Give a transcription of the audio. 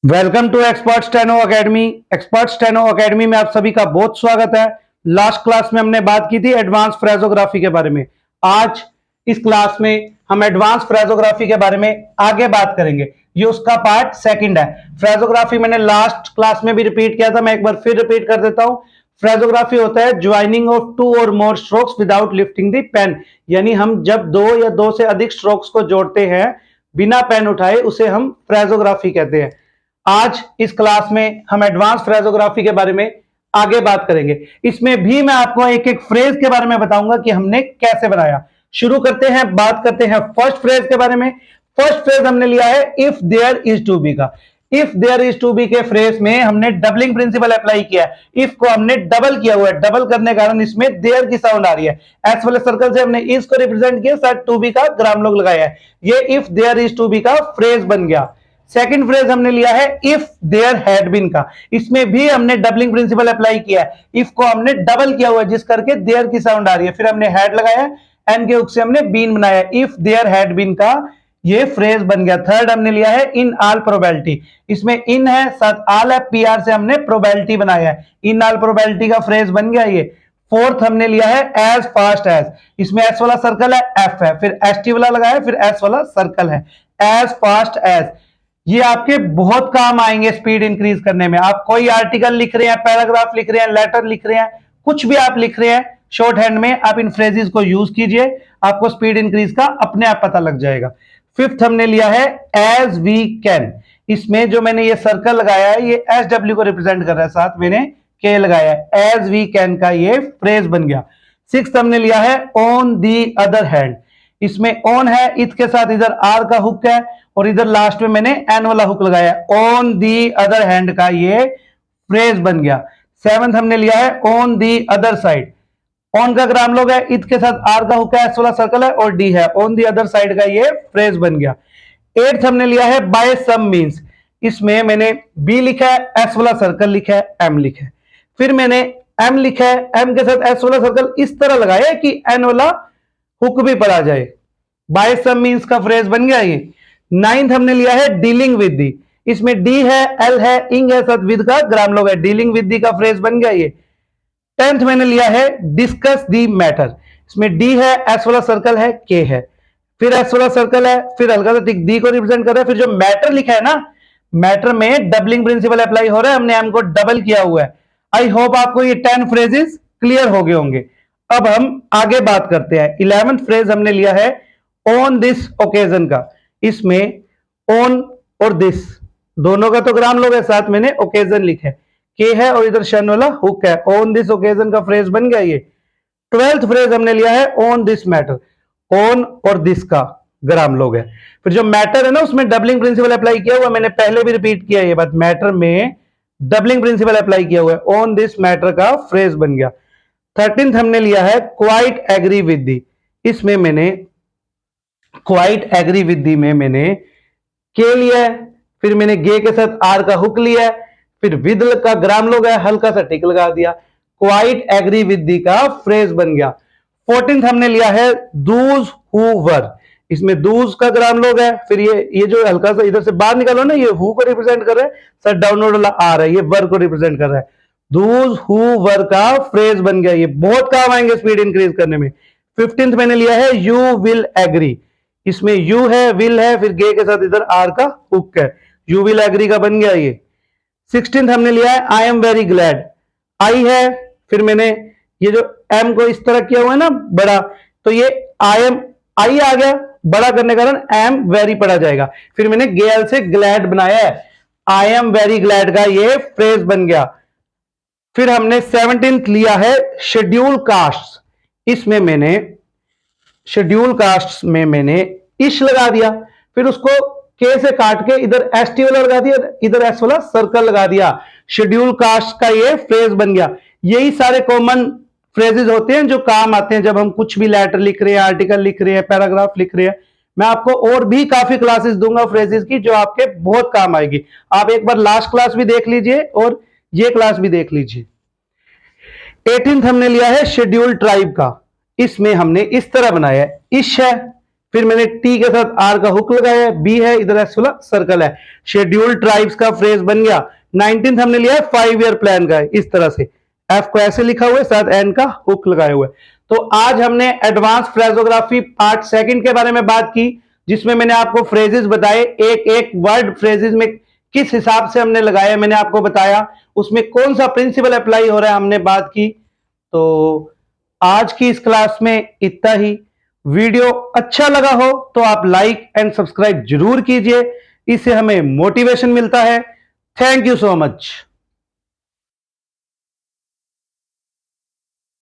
Welcome to expert steno academy. Expert steno academy में आप सभी का बहुत स्वागत है। लास्ट क्लास में हमने बात की थी एडवांस फ्रेजोग्राफी के बारे में। आज इस क्लास में हम एडवांस फ्रेजोग्राफी के बारे में आगे बात करेंगे। ये उसका पार्ट सेकंड है। फ्रेजोग्राफी मैंने लास्ट क्लास में भी रिपीट किया था, मैं एक बार फिर रिपीट कर देता हूं। फ्रेजोग्राफी होता है ज्वाइनिंग ऑफ टू और more strokes without lifting the pen, यानी हम जब दो या दो से अधिक स्ट्रोक्स को जोड़ते हैं बिना पेन उठाए उसे हम फ्रेजोग्राफी कहते हैं। आज इस क्लास में हम एडवांस फ्रेजोग्राफी के बारे में आगे बात करेंगे। इसमें भी मैं आपको एक एक फ्रेज के बारे में बताऊंगा कि हमने कैसे बनाया। शुरू करते हैं, बात करते हैं फर्स्ट फ्रेज के बारे में। फर्स्ट फ्रेज हमने लिया है if there is to be का। If there is to be के फ्रेज में हमने डबलिंग प्रिंसिपल अप्लाई किया है। इफ को हमने डबल किया हुआ है, डबल करने के कारण इसमें देयर की साउंड आ रही है। एस वाले सर्कल से हमने इस को रिप्रेजेंट किया, साथ टू बी का ग्राम लोग लगाया है। ये if there is to be का फ्रेज बन गया। सेकंड फ्रेज हमने लिया है इफ देयर हैड बीन का। इसमें भी हमने डबलिंग प्रिंसिपल अप्लाई किया है। इफ को हमने डबल किया हुआ है जिस करके देयर की साउंड आ रही है, फिर हमने हैड लगाया, एन के हुक से हमने बीन बनाया। इफ देयर हैड बीन का ये फ्रेज बन गया। थर्ड हमने लिया है इन ऑल प्रोबेबिलिटी। इसमें इन है, साथ ऑल है, पीआर से हमने प्रोबेबिलिटी बनाया है। इन ऑल प्रोबेबिलिटी का फ्रेज बन गया ये। फोर्थ हमने लिया है एज फास्ट एज। इसमें एस वाला सर्कल है, एफ है, फिर एस टी वाला लगाया, फिर एस वाला सर्कल है। एज फास्ट एज ये आपके बहुत काम आएंगे स्पीड इंक्रीज करने में। आप कोई आर्टिकल लिख रहे हैं, पैराग्राफ लिख रहे हैं, लेटर लिख रहे हैं, कुछ भी आप लिख रहे हैं शॉर्ट हैंड में, आप इन फ्रेजेस को यूज कीजिए, आपको स्पीड इंक्रीज का अपने आप पता लग जाएगा। फिफ्थ हमने लिया है एज वी कैन। इसमें जो मैंने ये सर्कल लगाया है ये एस डब्ल्यू को रिप्रेजेंट कर रहा है, साथ मैंने के लगाया है। एज वी कैन का ये फ्रेज बन गया। सिक्स्थ हमने लिया है ऑन दी अदर हैंड। इसमें ऑन है, इत के साथ इधर आर का हुक है और इधर लास्ट में मैंने एन वाला हुक लगाया। ऑन दी अदर हैंड का ये फ्रेज बन गया। सेवंथ हमने लिया है on the other side. On का ग्राम लोग है, इत के साथ आर का हुक है, एस वाला सर्कल है और डी है। ऑन दी अदर साइड का ये फ्रेज बन गया। एट्थ हमने लिया है बाय सम मीन्स। इसमें मैंने बी लिखा है, एस वाला सर्कल लिखा है, एम लिखा है, फिर मैंने एम लिखा है, एम के साथ एस वाला सर्कल इस तरह लगाया कि एन वाला हुक भी पड़ा जाए। बाय सम मीन्स का फ्रेज बन गया ये। नाइन्थ हमने लिया है डीलिंग विद दी। इसमें डी है, एल है, इंग है, साथ विद का ग्राम लोग है। डीलिंग विद दी का फ्रेज बन गया ये। टेंथ मैंने लिया है डिस्कस दी मैटर। इसमें डी है, एस वाला सर्कल है, के है, फिर एस वाला सर्कल है, फिर हल्का सा टिक डी को रिप्रेजेंट कर रहा है, फिर जो मैटर लिखा है ना, मैटर में डबलिंग प्रिंसिपल अप्लाई हो रहा है, हमने एम को डबल किया हुआ है। आई होप आपको ये 10 फ्रेजेस क्लियर हो गए होंगे। अब हम आगे बात करते हैं। 11th फ्रेज हमने लिया है ऑन दिस ओकेजन का। इसमें ऑन और दिस दोनों का तो ग्राम लोग है, साथ मैंने ओकेजन लिखा है, के है और इधर शन वाला हुक है। ऑन दिस ओकेजन का फ्रेज बन गया ये। 12th फ्रेज हमने लिया है ऑन दिस मैटर। ऑन और दिस का ग्राम लोग है, फिर जो मैटर है ना उसमें डबलिंग प्रिंसिपल अप्लाई किया हुआ, मैंने पहले भी रिपीट किया ये बात, मैटर में डबलिंग प्रिंसिपल अप्लाई किया हुआ है। ऑन दिस मैटर का फ्रेज बन गया। 13th हमने लिया है क्वाइट एग्री विद दी। इसमें मैंने क्वाइट एग्री विद दी में मैंने के लिया है, फिर मैंने गे के साथ आर का हुक लिया है, फिर विद का ग्राम लोग है, हल्का सा टिक लगा दिया। क्वाइट एग्री विद दी का फ्रेज बन गया। 14th हमने लिया है दूज हु वर। इसमें दूज का ग्राम लोग है, फिर ये जो हल्का सा इधर से बाहर निकालो ना, ये हु को रिप्रेजेंट कर रहा है, सर डाउनवर्ड वाला आ रहा है, ये वर को रिप्रेजेंट कर रहा है। दूज हु वर का फ्रेज बन गया। ये बहुत काम आएंगे स्पीड इंक्रीज करने में। 15th मैंने लिया है यू विल एग्री। इसमें यू है, विल है, फिर गे के साथ इधर आर का हुक है, यू विल एग्री का बन गया ये। 16th हमने लिया है आई एम वेरी ग्लैड। आई है, फिर मैंने ये जो एम को इस तरह किया हुआ है ना बड़ा, तो ये आई एम, आई आ गया, बड़ा करने के कारण एम वेरी पड़ा जाएगा। फिर मैंने गेल से ग्लैड बनाया है, आई एम वेरी ग्लैड का ये फ्रेज बन गया। फिर हमने 17th लिया है शेड्यूल कास्ट। इसमें मैंने शेड्यूल कास्ट में मैंने इश लगा दिया, फिर उसको के से काट के इधर एस टी वाला लगा दिया, इधर एस वाला सर्कल लगा दिया। शेड्यूल कास्ट का ये फ्रेज बन गया। यही सारे कॉमन फ्रेजेस होते हैं जो काम आते हैं जब हम कुछ भी लेटर लिख रहे हैं, आर्टिकल लिख रहे हैं, पैराग्राफ लिख रहे हैं। मैं आपको और भी काफी क्लासेस दूंगा फ्रेजेस की जो आपके बहुत काम आएगी। आप एक बार लास्ट क्लास भी देख लीजिए और ये क्लास भी देख लीजिए। 18th हमने लिया है शेड्यूल ट्राइब का। इसमें हमने इस तरह बनाया है, इश है, फिर मैंने टी के साथ आर का हुक लगाया है, बी है, इधर एस वाला सर्कल है, शेड्यूल ट्राइब्स का फ्रेज बन गया। 19th हमने लिया है 5 ईयर प्लान का, इस तरह से एफ को ऐसे लिखा हुआ है, साथ एन का हुक लगाया हुआ है। तो आज हमने एडवांस फ्रेजोग्राफी पार्ट सेकंड के बारे में बात की, जिसमें मैंने आपको फ्रेजेस बताए, एक एक वर्ड फ्रेजेस में किस हिसाब से हमने लगाया मैंने आपको बताया, उसमें कौन सा प्रिंसिपल अप्लाई हो रहा है हमने बात की। तो आज की इस क्लास में इतना ही। वीडियो अच्छा लगा हो तो आप लाइक एंड सब्सक्राइब जरूर कीजिए, इससे हमें मोटिवेशन मिलता है। Thank you so much.